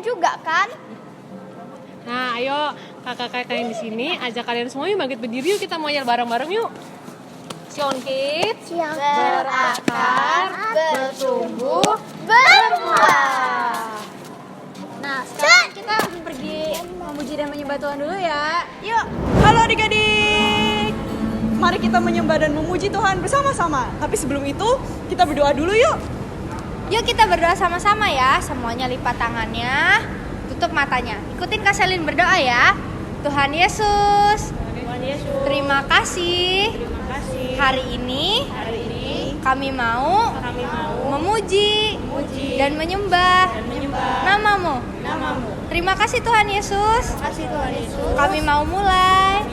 juga kan? Nah, ayo kakak-kakak yang di sini ajak kalian semua yuk bangkit berdiri, yuk kita mau yel bareng-bareng yuk. Sionkit, Berakar, bertumbuh, berbuah. Nah, sekarang kita pergi memuji dan menyembah Tuhan dulu ya. Yuk. Halo adik-adik, mari kita menyembah dan memuji Tuhan bersama-sama. Tapi sebelum itu, kita berdoa dulu yuk. Yuk kita berdoa sama-sama ya. Semuanya lipat tangannya, tutup matanya. Ikutin Kak Selin berdoa ya. Tuhan Yesus, terima kasih. Hari ini kami mau memuji dan menyembah namamu. Terima kasih Tuhan Yesus. Kami mau mulai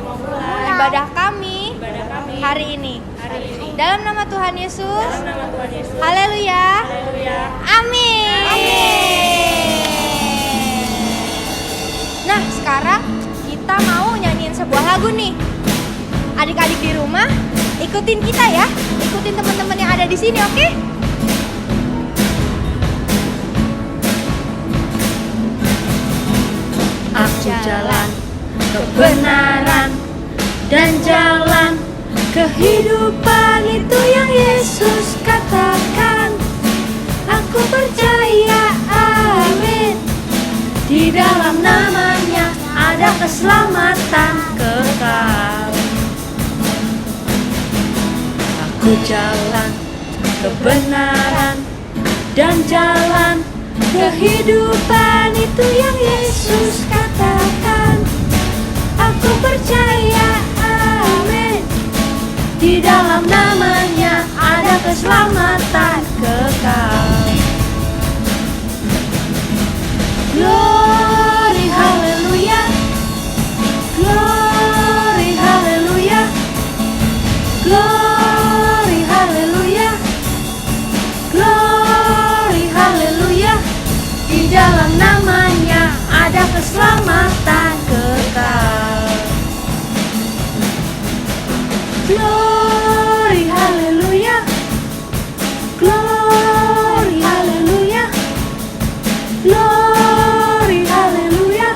ibadah kami hari ini. Dalam nama Tuhan Yesus. Haleluya. Amin. Nah, sekarang kita mau nyanyiin sebuah lagu nih. Adik-adik di rumah, ikutin kita ya. Ikutin teman-teman yang ada di sini, oke? Aku jalan kebenaran dan jalan kehidupan, itu yang Yesus katakan. Aku percaya, amin. Di dalam namanya ada keselamatan kekal. Aku jalan kebenaran dan jalan kehidupan, itu yang Yesus katakan. Aku percaya, amin. Di dalam namanya ada keselamatan kekal. Glory haleluya, glory haleluya, glory haleluya, glory haleluya. Di dalam namanya ada keselamatan kekal. Glory haleluya, glory haleluya, glory haleluya,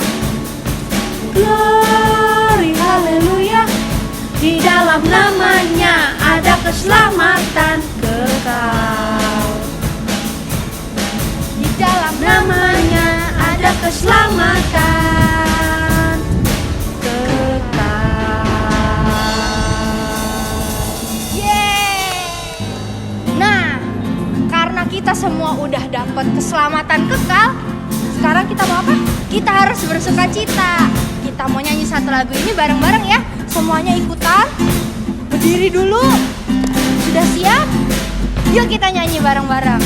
glory haleluya. Di dalam namanya ada keselamatan kekal. Di dalam namanya ada keselamatan kekal. Yeay. Nah, karena kita semua udah dapat keselamatan kekal, sekarang kita mau apa? Kita harus bersuka cita. Kita mau nyanyi satu lagu ini bareng-bareng ya. Semuanya ikutan. Berdiri dulu. Sudah siap? Yuk kita nyanyi bareng-bareng.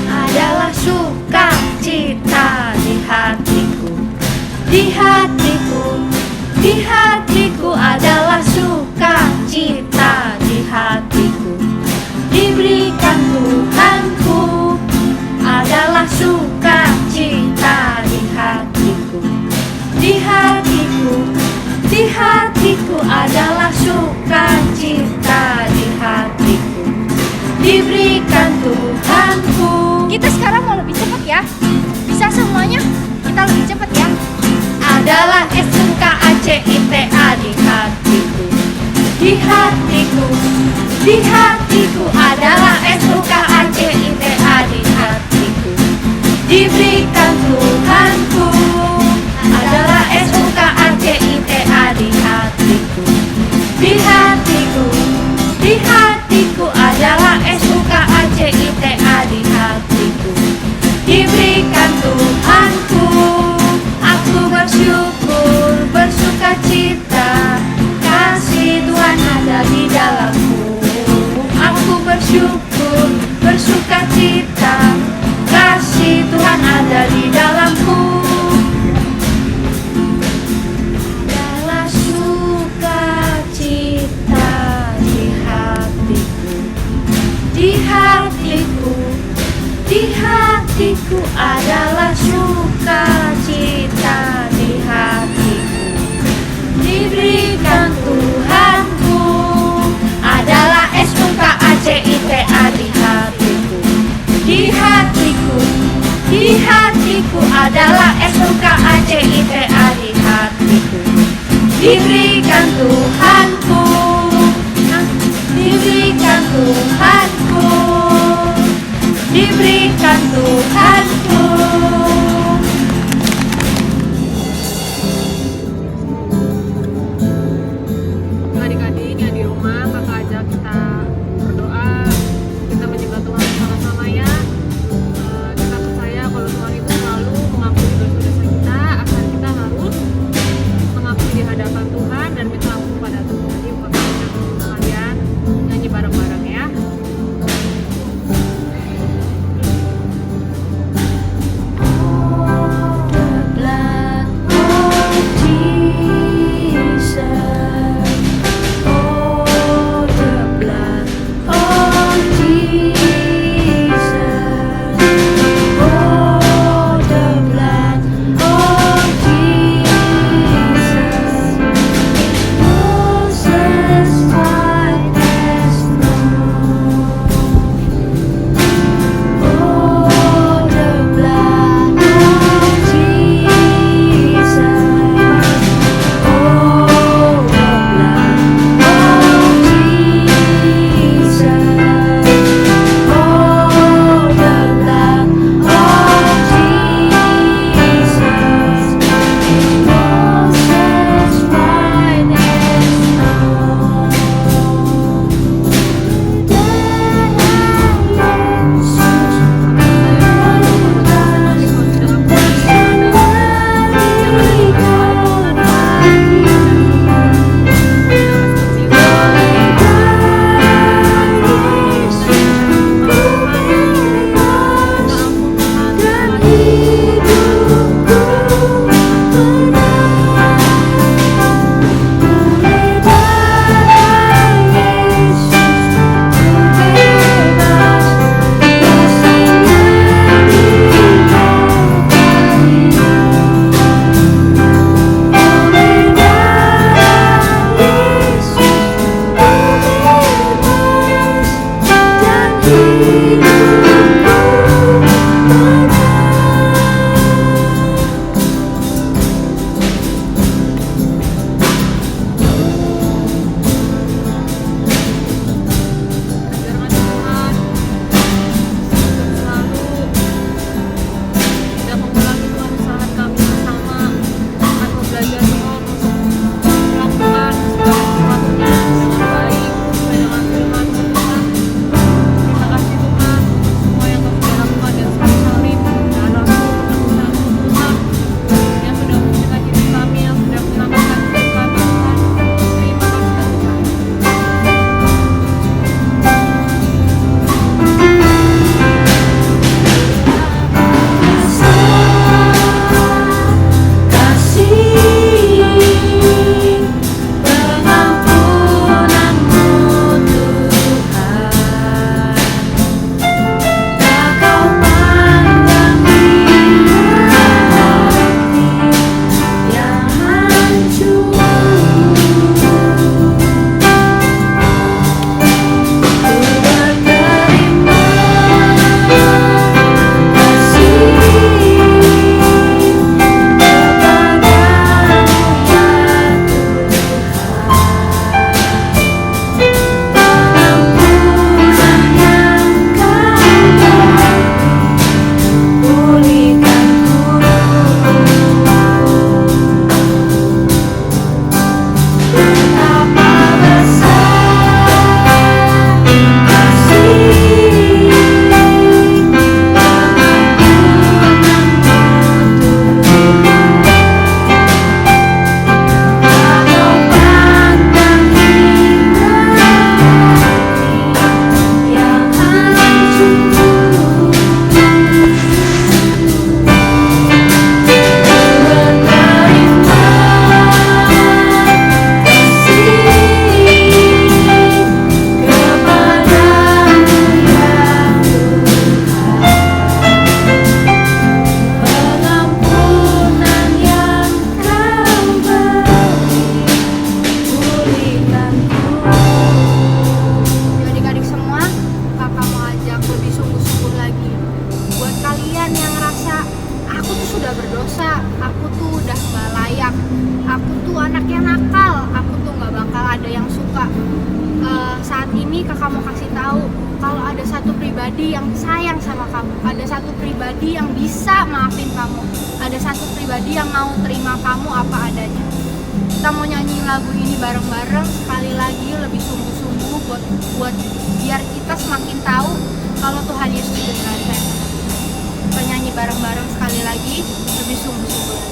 Adalah sukacita di hatiku, di hatiku, di hatiku adalah sukacita di hatiku. Diberikan Tuhanku adalah sukacita di hatiku, di hatiku, di hatiku adalah sukacita di hatiku. Diberikan Tuhanku. Kita sekarang mau lebih cepat ya. Bisa semuanya? Kita lebih cepat ya. Adalah SUKACITA di hatiku, di hatiku, di hatiku adalah SUKACITA di hatiku. Diberikan Tuhanku adalah SUKACITA di hatiku, di hatiku, di hatiku adalah SUKACITA di hatiku. Diberikan Tuhanku. Aku bersyukur, bersuka cita, kasih Tuhan ada di dalamku. Aku bersyukur, bersuka cita, kasih Tuhan ada di dalamku. Adalah sukacita di hatiku, di hatiku, di hatiku adalah sukacita di hatiku. Diberikan Tuhanku adalah SUKACITA di hatiku, di hatiku. diberikan Tuhanku, diberikan Tuhanku, diberikan Tuhanku. Adik-adik yang di rumah, kakak ajak kita berdoa, kita menyembah Tuhan bersama-sama ya. Kita percaya kalau Tuhan itu selalu mengampuni dosa-dosa kita, asal kita harus mengakui di hadapan Tuhan dan minta ampun pada Tuhan. Yuk kakak ajak kalian nyanyi bareng-bareng ya. Oh pribadi yang sayang sama kamu, ada satu pribadi yang bisa maafin kamu, ada satu pribadi yang mau terima kamu apa adanya. Kita mau nyanyi lagu ini bareng-bareng sekali lagi, lebih sungguh-sungguh buat biar kita semakin tahu kalau Tuhan Yesus itu benar sayang. Kita nyanyi bareng-bareng sekali lagi, lebih sungguh-sungguh.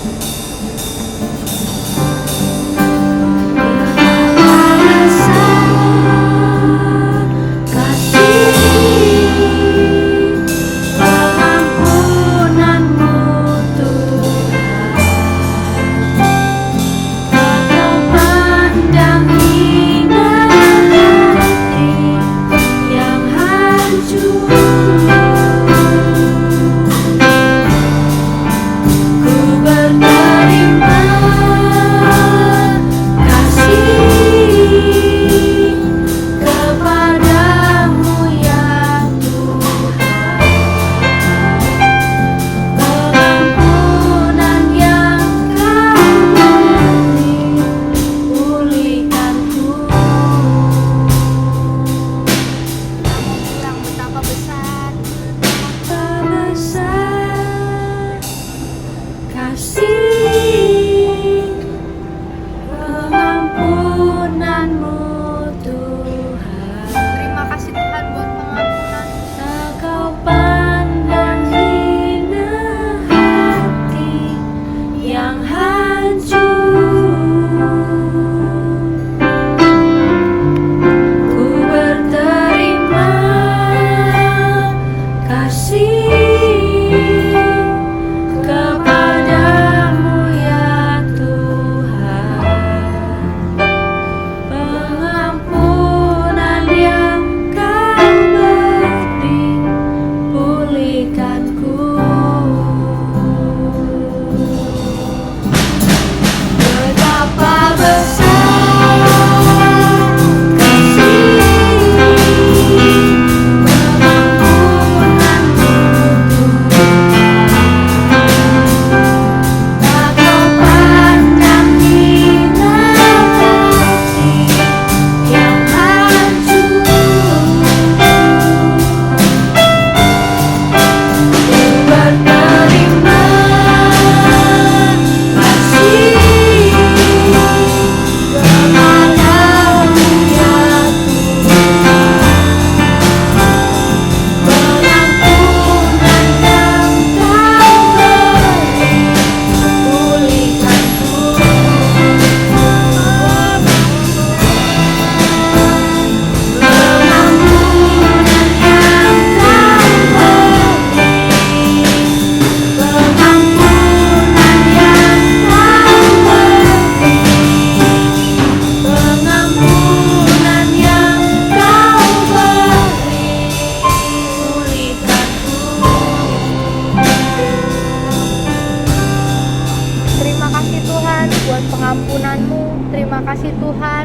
Pengampunan-Mu, terima kasih Tuhan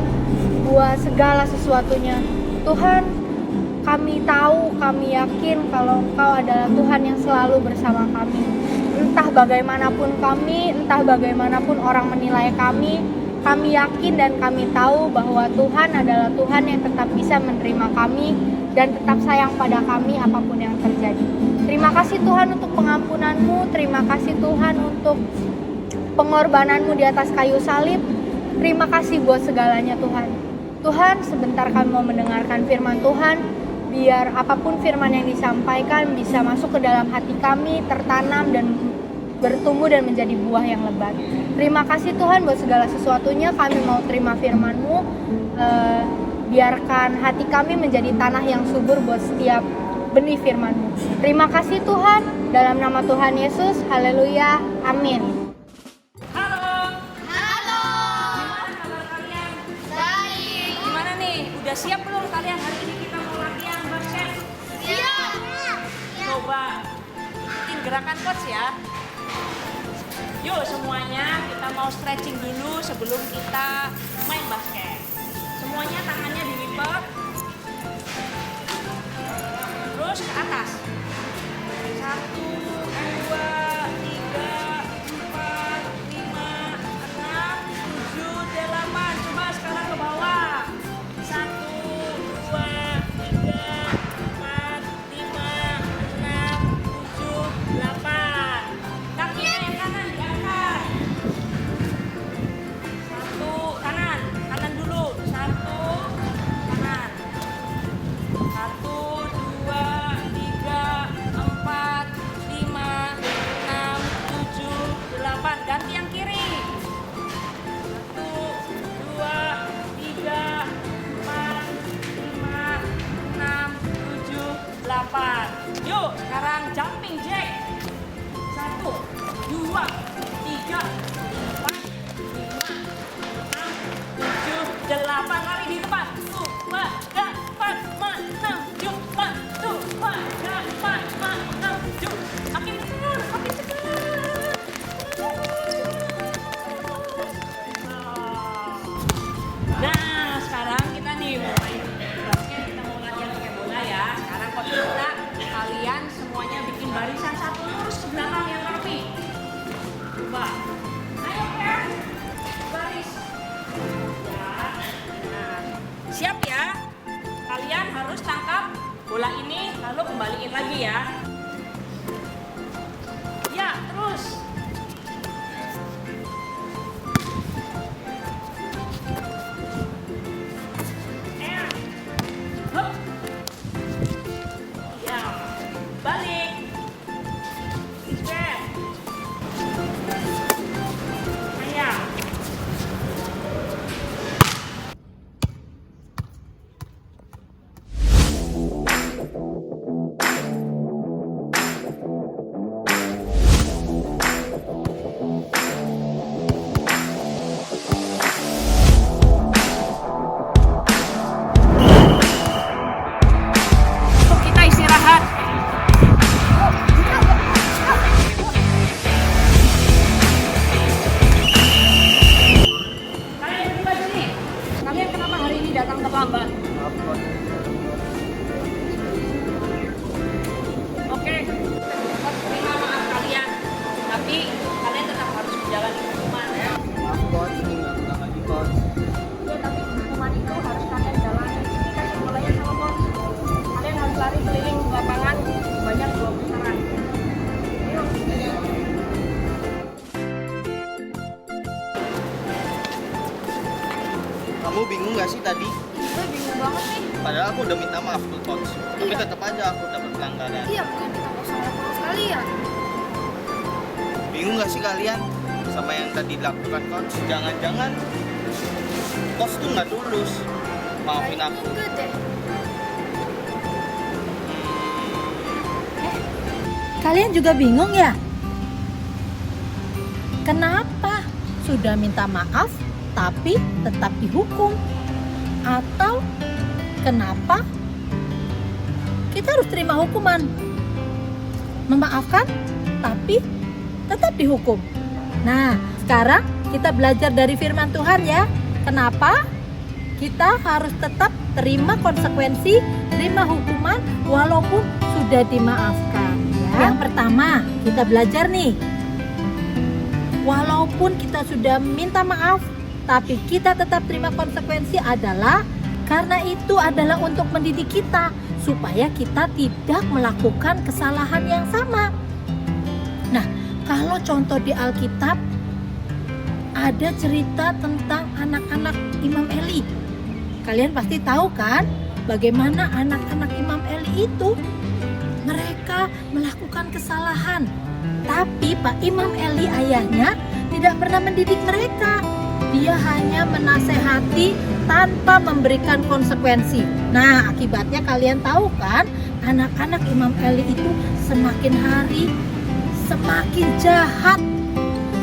buat segala sesuatunya. Tuhan, kami tahu, kami yakin kalau Engkau adalah Tuhan yang selalu bersama kami. Entah bagaimanapun kami, entah bagaimanapun orang menilai kami yakin dan kami tahu bahwa Tuhan adalah Tuhan yang tetap bisa menerima kami dan tetap sayang pada kami apapun yang terjadi. Terima kasih Tuhan untuk pengampunan-Mu, terima kasih Tuhan untuk pengorbanan-Mu di atas kayu salib. Terima kasih buat segalanya Tuhan. Tuhan, sebentar kami mau mendengarkan firman Tuhan. Biar apapun firman yang disampaikan bisa masuk ke dalam hati kami, tertanam dan bertumbuh dan menjadi buah yang lebat. Terima kasih Tuhan buat segala sesuatunya. Kami mau terima firman-Mu. Biarkan hati kami menjadi tanah yang subur buat setiap benih firman-Mu. Terima kasih Tuhan. Dalam nama Tuhan Yesus. Haleluya. Amin. Udah siap belum kalian? Hari ini kita mau latihan basket. Siap. Coba ikutin gerakan coach ya. Yuk semuanya kita mau stretching dulu sebelum kita main basket. Semuanya tangannya dilipat. Terus ke atas. 1, 2, 3, 4, 5, 6, 7, 8. Coba sekarang ke bawah. 1, 2, 3, 4, 5, kalian harus tangkap bola ini lalu kembaliin lagi ya. Ya, terus. Hup. Ya, balik. Set. Ayo. Yuk, kita istirahat. Kalian berdua sini. Kalian kenapa hari ini datang terlambat? Oke, dapat terima maaf kalian. Tapi kalian tetap harus menjalani hukuman ya. Ya, tapi hukuman itu harus kalian jalani. Ini kasih bolanya sama bos. Kalian harus lari keliling lapangan banyak 2 putaran. Yuk. Kamu bingung gak sih tadi? Gue bingung banget nih. Padahal aku udah minta maaf tuh coach. Tapi tetap aja aku dapat pelanggaran. Iya, bukan kita mau sama sekalian. Bingung gak sih kalian sama yang tadi dilakukan coach? Jangan-jangan coach tuh nggak tulus. Maafin aku. Enggak deh. Kalian juga bingung ya? Kenapa sudah minta maaf tapi tetap dihukum? Atau kenapa kita harus terima hukuman? Memaafkan tapi tetap dihukum. Nah, sekarang kita belajar dari firman Tuhan ya. Kenapa kita harus tetap terima konsekuensi, terima hukuman walaupun sudah dimaafkan ya. Yang pertama, kita belajar nih. Walaupun kita sudah minta maaf, tapi kita tetap terima konsekuensi adalah karena itu adalah untuk mendidik kita supaya kita tidak melakukan kesalahan yang sama. Nah, kalau contoh di Alkitab ada cerita tentang anak-anak Imam Eli. Kalian pasti tahu kan bagaimana anak-anak Imam Eli itu mereka melakukan kesalahan. Tapi Pak Imam Eli ayahnya tidak pernah mendidik mereka. Dia hanya menasehati tanpa memberikan konsekuensi. Nah, akibatnya kalian tahu kan, anak-anak Imam Eli itu semakin hari semakin jahat,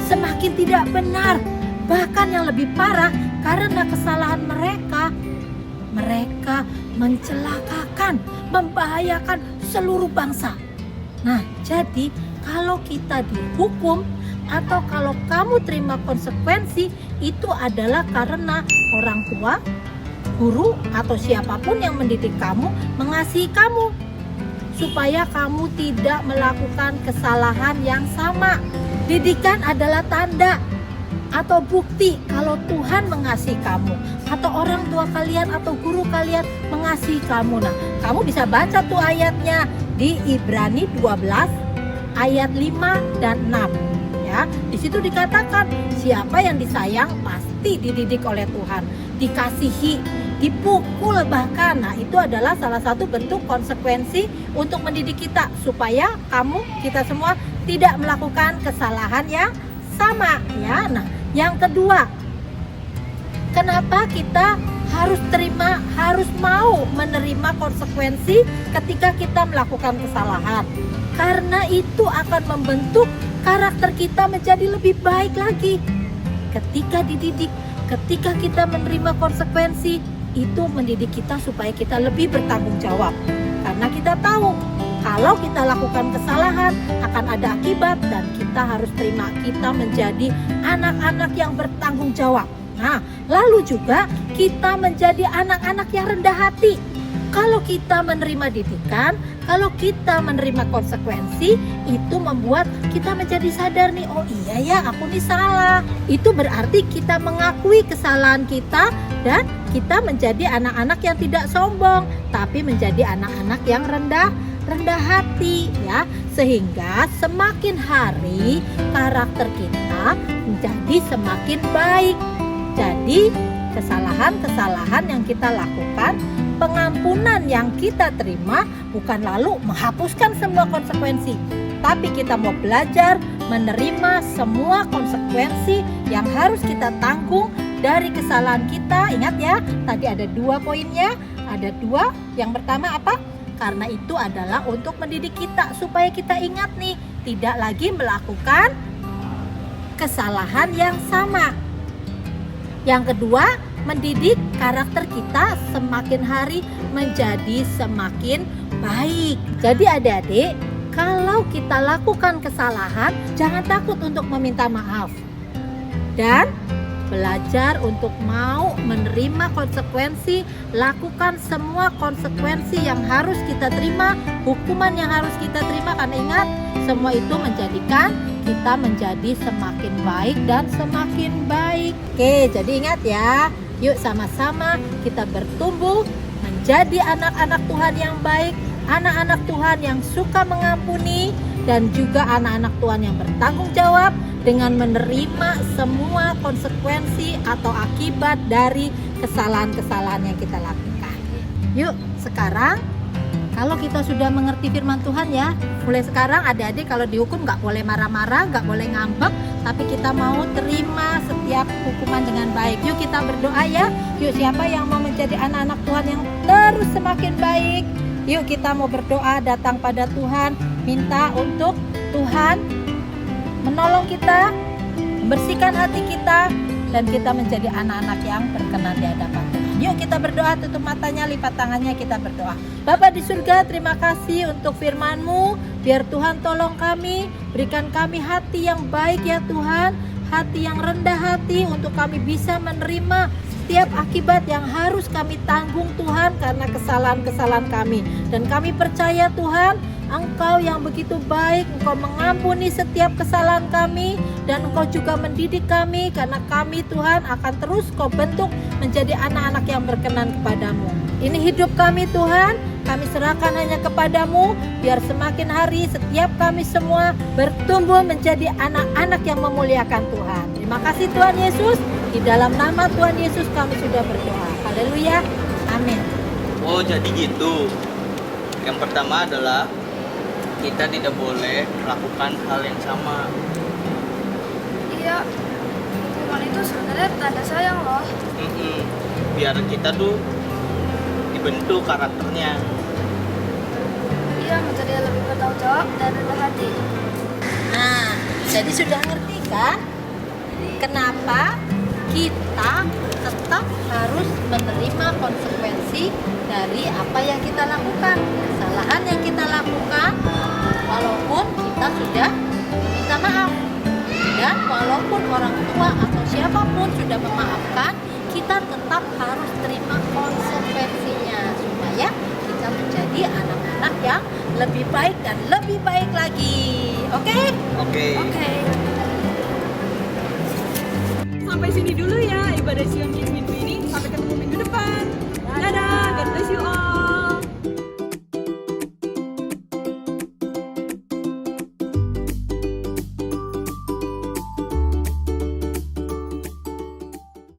semakin tidak benar. Bahkan yang lebih parah, karena kesalahan mereka mencelakakan, membahayakan seluruh bangsa. Nah, jadi kalau kita dihukum atau kalau kamu terima konsekuensi, itu adalah karena orang tua, guru, atau siapapun yang mendidik kamu mengasihi kamu supaya kamu tidak melakukan kesalahan yang sama. Didikan adalah tanda atau bukti kalau Tuhan mengasihi kamu, atau orang tua kalian atau guru kalian mengasihi kamu. Nah, kamu bisa baca tuh ayatnya di Ibrani 12 ayat 5 dan 6 ya. Di situ dikatakan siapa yang disayang pasti dididik oleh Tuhan, dikasihi, dipukul bahkan. Nah, itu adalah salah satu bentuk konsekuensi untuk mendidik kita supaya kita semua tidak melakukan kesalahan yang sama ya. Nah, yang kedua, kenapa kita harus mau menerima konsekuensi ketika kita melakukan kesalahan? Karena itu akan membentuk karakter kita menjadi lebih baik lagi. Ketika dididik, ketika kita menerima konsekuensi, itu mendidik kita supaya kita lebih bertanggung jawab. Karena kita tahu kalau kita lakukan kesalahan akan ada akibat, dan kita harus terima, kita menjadi anak-anak yang bertanggung jawab. Nah, lalu juga kita menjadi anak-anak yang rendah hati. Kalau kita menerima didikan, Kalau kita menerima konsekuensi, itu membuat kita menjadi sadar nih, oh iya ya, aku nih salah. Itu berarti kita mengakui kesalahan kita dan kita menjadi anak-anak yang tidak sombong, tapi menjadi anak-anak yang rendah hati ya. Sehingga semakin hari karakter kita menjadi semakin baik. Jadi kesalahan-kesalahan yang kita lakukan, pengampunan yang kita terima bukan lalu menghapuskan semua konsekuensi, tapi kita mau belajar menerima semua konsekuensi yang harus kita tanggung dari kesalahan kita. Ingat ya, tadi ada 2 poinnya, ada 2. Yang pertama apa? Karena itu adalah untuk mendidik kita supaya kita ingat nih, tidak lagi melakukan kesalahan yang sama. Yang kedua, mendidik karakter kita semakin hari menjadi semakin baik. Jadi adik-adik, kalau kita lakukan kesalahan, jangan takut untuk meminta maaf. Dan belajar untuk mau menerima konsekuensi, lakukan semua konsekuensi yang harus kita terima, hukuman yang harus kita terima, karena ingat, semua itu menjadikan kita menjadi semakin baik dan semakin baik. Oke, jadi ingat ya, yuk sama-sama kita bertumbuh menjadi anak-anak Tuhan yang baik, anak-anak Tuhan yang suka mengampuni, dan juga anak-anak Tuhan yang bertanggung jawab dengan menerima semua konsekuensi atau akibat dari kesalahan-kesalahan yang kita lakukan. Yuk, sekarang kalau kita sudah mengerti firman Tuhan ya, mulai sekarang adik-adik kalau dihukum nggak boleh marah-marah, nggak boleh ngambek, tapi kita mau terima setiap hukuman dengan baik. Yuk kita berdoa ya. Yuk, siapa yang mau menjadi anak-anak Tuhan yang terus semakin baik? Yuk kita mau berdoa, datang pada Tuhan, minta untuk Tuhan menolong kita, membersihkan hati kita, dan kita menjadi anak-anak yang berkenan di hadapan Tuhan. Yuk kita berdoa, tutup matanya, lipat tangannya, kita berdoa. Bapa di surga, terima kasih untuk firman-Mu. Biar Tuhan tolong kami, berikan kami hati yang baik ya Tuhan, hati yang rendah hati untuk kami bisa menerima setiap akibat yang harus kami tanggung Tuhan karena kesalahan-kesalahan kami. Dan kami percaya Tuhan, Engkau yang begitu baik, Engkau mengampuni setiap kesalahan kami, dan Engkau juga mendidik kami, karena kami Tuhan akan terus Kau bentuk menjadi anak-anak yang berkenan kepadamu. Ini hidup kami Tuhan, kami serahkan hanya kepadamu, biar semakin hari setiap kami semua bertumbuh menjadi anak-anak yang memuliakan Tuhan. Terima kasih Tuhan Yesus, di dalam nama Tuhan Yesus kami sudah berdoa. Haleluya, amin. Oh, jadi gitu. Yang pertama adalah kita tidak boleh melakukan hal yang sama. Iya, hukuman itu sebenarnya tanda sayang loh. Biar kita tuh dibentuk karakternya. Iya, menjadi lebih bertanggung jawab dan rendah hati. Nah, jadi sudah ngerti kan kenapa kita tetap harus menerima konsekuensi dari apa yang kita lakukan, kesalahan yang kita lakukan, walaupun kita sudah minta maaf, dan walaupun orang tua atau siapapun sudah memaafkan, kita tetap harus terima konsekuensinya supaya kita menjadi anak-anak yang lebih baik dan lebih baik lagi. Oke? Oke. Oke. Sampai sini dulu ya ibadah Sion Kids Minggu